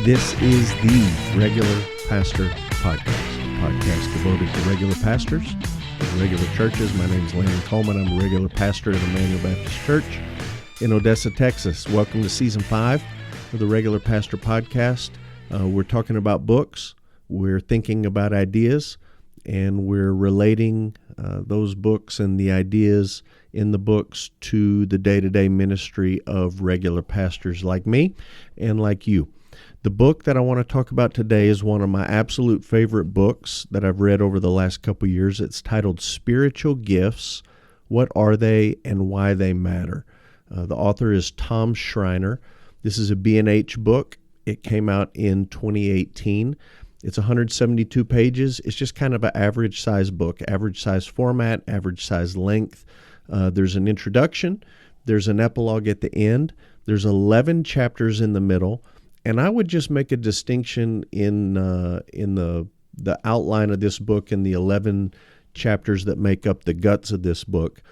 This is the Regular Pastor Podcast, a podcast devoted to regular pastors and regular churches. My name is Landon Coleman. I'm a regular pastor at Emmanuel Baptist Church in Odessa, Texas. Welcome to Season 5 of the Regular Pastor Podcast. We're talking about books, we're thinking about ideas, and we're relating those books and the ideas in the books to the day-to-day ministry of regular pastors like me and like you. The book that I want to talk about today is one of my absolute favorite books that I've read over the last couple years. It's titled Spiritual Gifts, What Are They and Why They Matter? The author is Thomas Schreiner. This is a B&H book. It came out in 2018. It's 172 pages. It's just kind of an average size book, average size format, average size length. There's an introduction. There's an epilogue at the end. There's 11 chapters in the middle. And I would just make a distinction in the outline of this book and the 11 chapters that make up the guts of this book.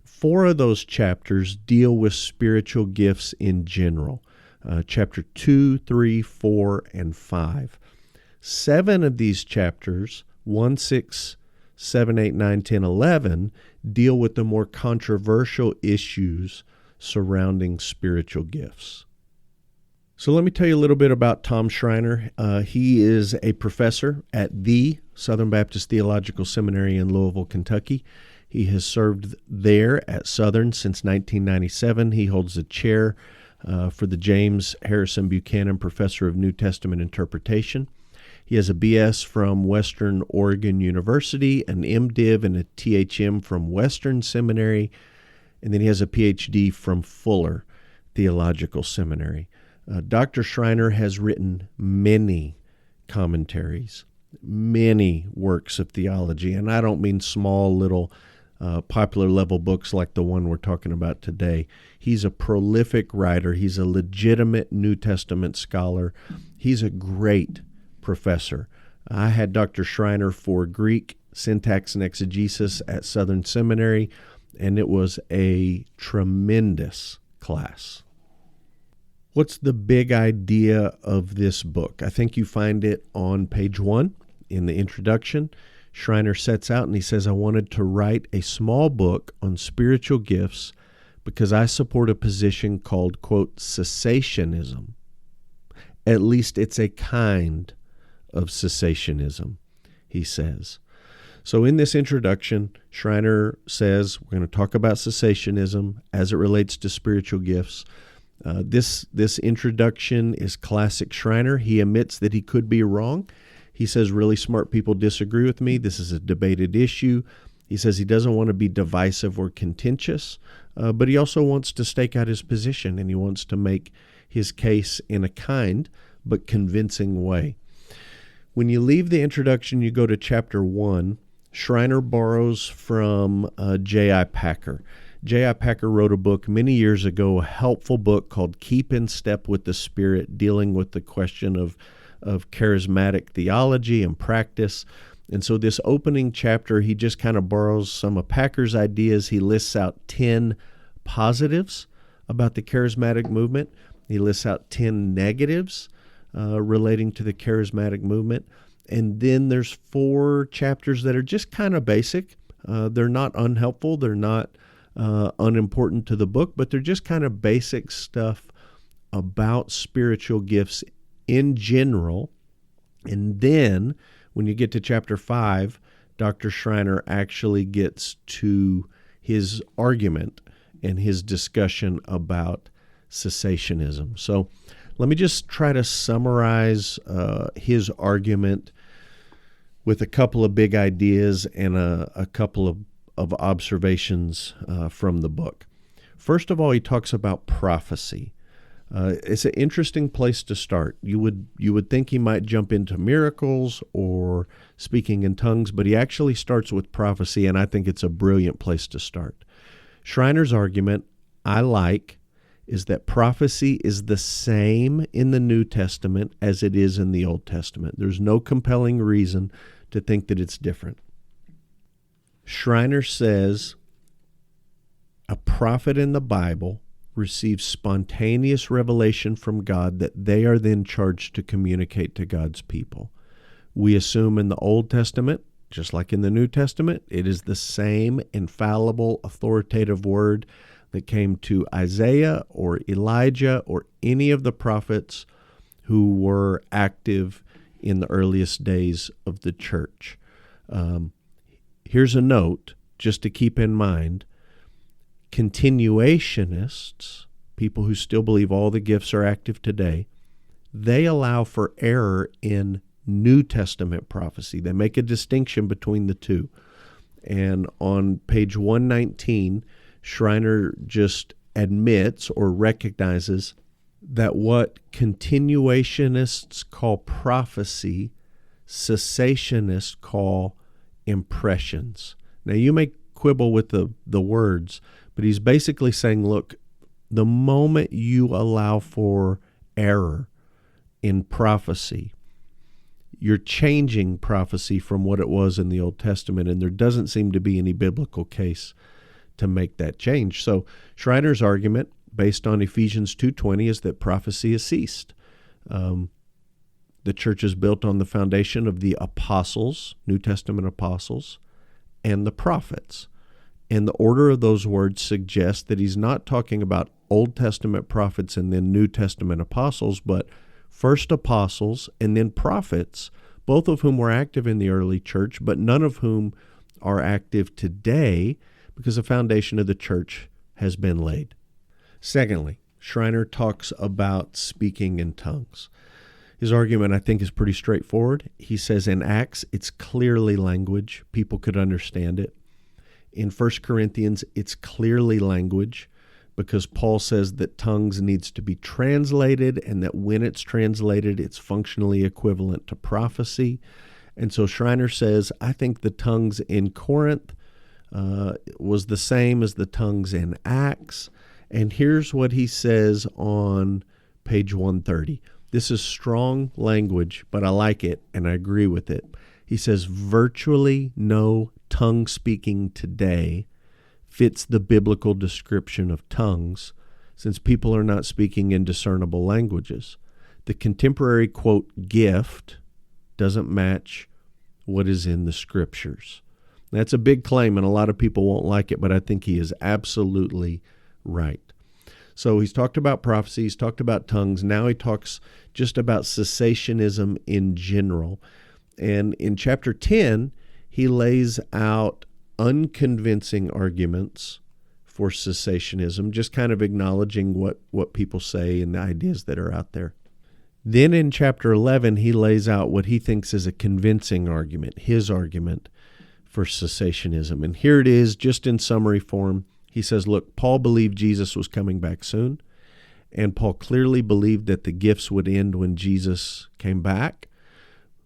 4 of those chapters deal with spiritual gifts in general. Chapter 2, 3, 4, and 5. 7 of these chapters, 1, 6, 7, 8, 9, 10, 11, deal with the more controversial issues surrounding spiritual gifts. So let me tell you a little bit about Thomas Schreiner. He is a professor at the Southern Baptist Theological Seminary in Louisville, Kentucky. He has served there at Southern since 1997. He holds a chair for the James Harrison Buchanan Professor of New Testament Interpretation. He has a BS from Western Oregon University, an MDiv and a THM from Western Seminary, and then he has a PhD from Fuller Theological Seminary. Dr. Schreiner has written many commentaries, many works of theology, and I don't mean small little popular level books like the one we're talking about today. He's a prolific writer. He's a legitimate New Testament scholar. He's a great professor. I had Dr. Schreiner for Greek syntax and exegesis at Southern Seminary, and it was a tremendous class. What's the big idea of this book? I think you find it on page 1 in the introduction. Schreiner sets out and he says, I wanted to write a small book on spiritual gifts because I support a position called, quote, cessationism. At least it's a kind of cessationism, he says. So in this introduction, Schreiner says we're going to talk about cessationism as it relates to spiritual gifts. This introduction is classic Schreiner. He admits that he could be wrong. He says really smart people disagree with me. This is a debated issue. He says he doesn't want to be divisive or contentious, but he also wants to stake out his position, and he wants to make his case in a kind but convincing way. When you leave the introduction, you go to chapter 1. Schreiner borrows from J.I. Packer. J.I. Packer wrote a book many years ago, a helpful book called Keep in Step with the Spirit, dealing with the question of charismatic theology and practice. And so this opening chapter, he just kind of borrows some of Packer's ideas. He lists out 10 positives about the charismatic movement. He lists out 10 negatives relating to the charismatic movement. And then there's 4 chapters that are just kind of basic. They're not unhelpful. They're not unimportant to the book, but they're just kind of basic stuff about spiritual gifts in general. And then when you get to chapter 5, Dr. Schreiner actually gets to his argument and his discussion about cessationism. So let me just try to summarize his argument with a couple of big ideas and a couple of observations from the book. First of all, he talks about prophecy. It's an interesting place to start. You would think he might jump into miracles or speaking in tongues, but he actually starts with prophecy, and I think it's a brilliant place to start. Schreiner's argument, I like, is that prophecy is the same in the New Testament as it is in the Old Testament. There's no compelling reason to think that it's different. Schreiner says a prophet in the Bible receive spontaneous revelation from God that they are then charged to communicate to God's people. We assume in the Old Testament, just like in the New Testament, it is the same infallible, authoritative word that came to Isaiah or Elijah or any of the prophets who were active in the earliest days of the church. Here's a note just to keep in mind. Continuationists, people who still believe all the gifts are active today, they allow for error in New Testament prophecy. They make a distinction between the two. And on page 119, Schreiner just admits or recognizes that what continuationists call prophecy, cessationists call impressions. Now, you may quibble with the words, but he's basically saying, look, the moment you allow for error in prophecy, you're changing prophecy from what it was in the Old Testament, and there doesn't seem to be any biblical case to make that change. So Schreiner's argument, based on Ephesians 2:20, is that prophecy has ceased. The church is built on the foundation of the apostles, New Testament apostles, and the prophets. And the order of those words suggests that he's not talking about Old Testament prophets and then New Testament apostles, but first apostles and then prophets, both of whom were active in the early church, but none of whom are active today because the foundation of the church has been laid. Secondly, Schreiner talks about speaking in tongues. His argument, I think, is pretty straightforward. He says in Acts, it's clearly language. People could understand it. In 1 Corinthians, it's clearly language because Paul says that tongues needs to be translated and that when it's translated, it's functionally equivalent to prophecy. And so Schreiner says, I think the tongues in Corinth was the same as the tongues in Acts. And here's what he says on page 130. This is strong language, but I like it and I agree with it. He says, virtually no tongue speaking today fits the biblical description of tongues, since people are not speaking in discernible languages. The contemporary, quote, gift doesn't match what is in the scriptures. That's a big claim, and a lot of people won't like it, but I think he is absolutely right. So he's talked about prophecy, he's talked about tongues, now he talks just about cessationism in general. And in chapter 10, he lays out unconvincing arguments for cessationism, just kind of acknowledging what people say and the ideas that are out there. Then in chapter 11, he lays out what he thinks is a convincing argument, his argument for cessationism. And here it is, just in summary form. He says, look, Paul believed Jesus was coming back soon, and Paul clearly believed that the gifts would end when Jesus came back.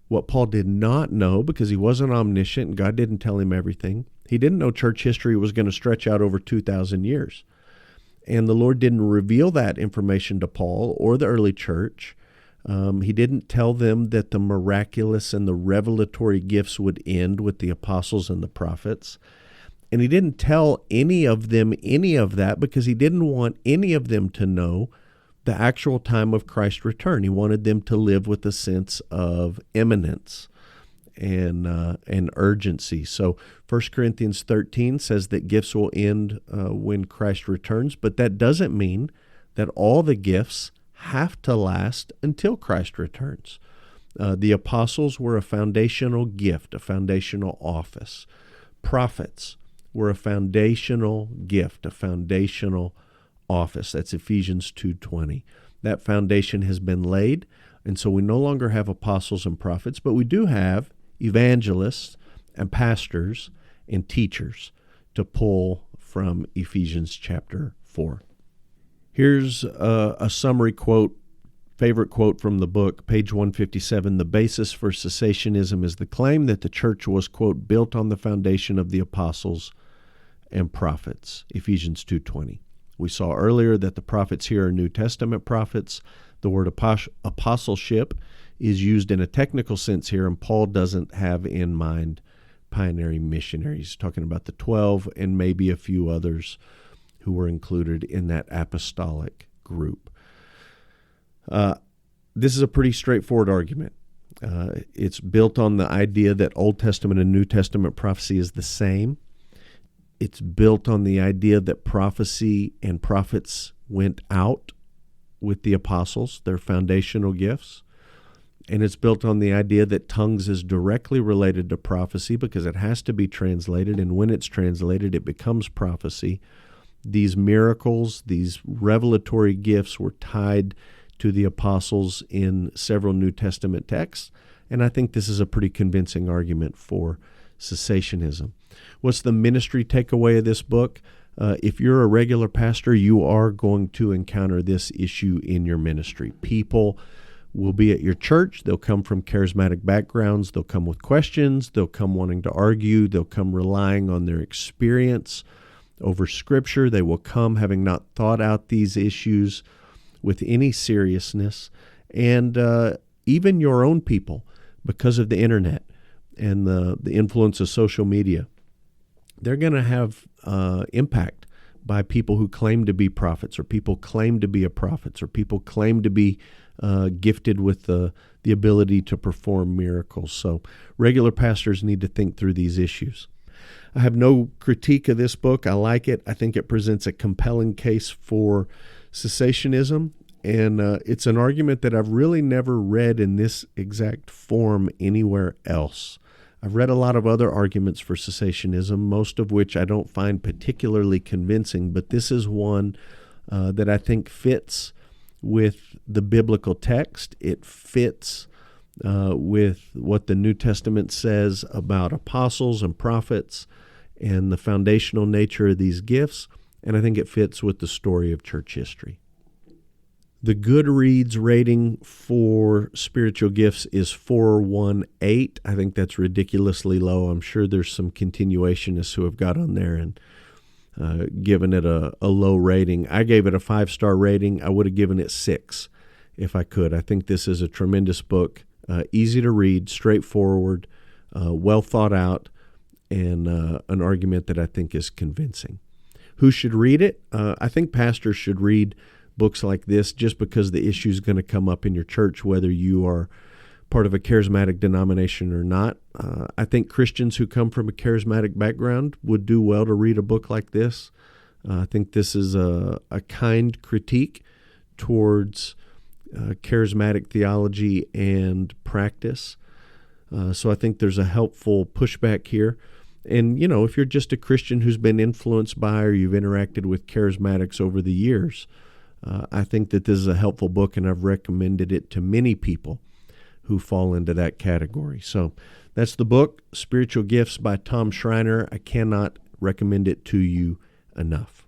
What Paul did not know, because he wasn't omniscient and God didn't tell him everything, he didn't know church history was going to stretch out over 2,000 years. And the Lord didn't reveal that information to Paul or the early church. He didn't tell them that the miraculous and the revelatory gifts would end with the apostles and the prophets. And he didn't tell any of them any of that because he didn't want any of them to know the actual time of Christ's return. He wanted them to live with a sense of imminence and urgency. So 1 Corinthians 13 says that gifts will end when Christ returns, but that doesn't mean that all the gifts have to last until Christ returns. The apostles were a foundational gift, a foundational office. Prophets were a foundational gift, a foundational office. That's Ephesians 2:20. That foundation has been laid, and so we no longer have apostles and prophets, but we do have evangelists and pastors and teachers to pull from Ephesians chapter 4. Here's a summary quote, favorite quote from the book, page 157. The basis for cessationism is the claim that the church was, quote, built on the foundation of the apostles and prophets, Ephesians 2:20. We saw earlier that the prophets here are New Testament prophets. The word apostleship is used in a technical sense here, and Paul doesn't have in mind pioneering missionaries. He's talking about the 12 and maybe a few others who were included in that apostolic group. This is a pretty straightforward argument. It's built on the idea that Old Testament and New Testament prophecy is the same. It's built on the idea that prophecy and prophets went out with the apostles, their foundational gifts. And it's built on the idea that tongues is directly related to prophecy because it has to be translated, and when it's translated, it becomes prophecy. These miracles, these revelatory gifts were tied to the apostles in several New Testament texts, and I think this is a pretty convincing argument for cessationism. What's the ministry takeaway of this book? If you're a regular pastor, you are going to encounter this issue in your ministry. People will be at your church. They'll come from charismatic backgrounds. They'll come with questions. They'll come wanting to argue. They'll come relying on their experience over Scripture. They will come having not thought out these issues with any seriousness. And even your own people, because of the internet and the influence of social media, they're going to have impact by people who claim to be prophets, or people claim to be a prophet, or people claim to be gifted with the ability to perform miracles. So regular pastors need to think through these issues. I have no critique of this book. I like it. I think it presents a compelling case for cessationism, and it's an argument that I've really never read in this exact form anywhere else. I've read a lot of other arguments for cessationism, most of which I don't find particularly convincing, but this is one that I think fits with the biblical text. It fits with what the New Testament says about apostles and prophets and the foundational nature of these gifts, and I think it fits with the story of church history. The Goodreads rating for spiritual gifts is 418. I think that's ridiculously low. I'm sure there's some continuationists who have got on there and given it a low rating. I gave it a 5-star rating. I would have given it 6 if I could. I think this is a tremendous book, easy to read, straightforward, well thought out, and an argument that I think is convincing. Who should read it? I think pastors should read books like this just because the issue is going to come up in your church, whether you are part of a charismatic denomination or not. I think Christians who come from a charismatic background would do well to read a book like this. I think this is a kind critique towards charismatic theology and practice. So I think there's a helpful pushback here. And, you know, if you're just a Christian who's been influenced by or you've interacted with charismatics over the years, I think that this is a helpful book, and I've recommended it to many people who fall into that category. So that's the book, Spiritual Gifts by Tom Schreiner. I cannot recommend it to you enough.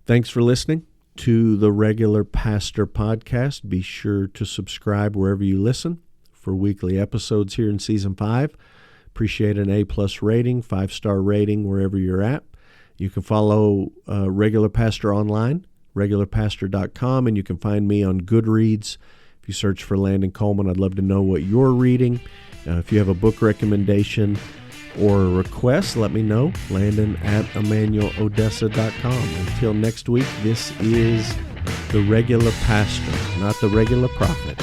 Thanks for listening to the Regular Pastor Podcast. Be sure to subscribe wherever you listen for weekly episodes here in Season 5. Appreciate an A+ rating, 5-star rating wherever you're at. You can follow Regular Pastor online, regularpastor.com, and you can find me on Goodreads. If you search for Landon Coleman, I'd love to know what you're reading. If you have a book recommendation or a request, let me know. Landon@emmanuelodessa.com. Until next week, this is the Regular Pastor, not the Regular Prophet.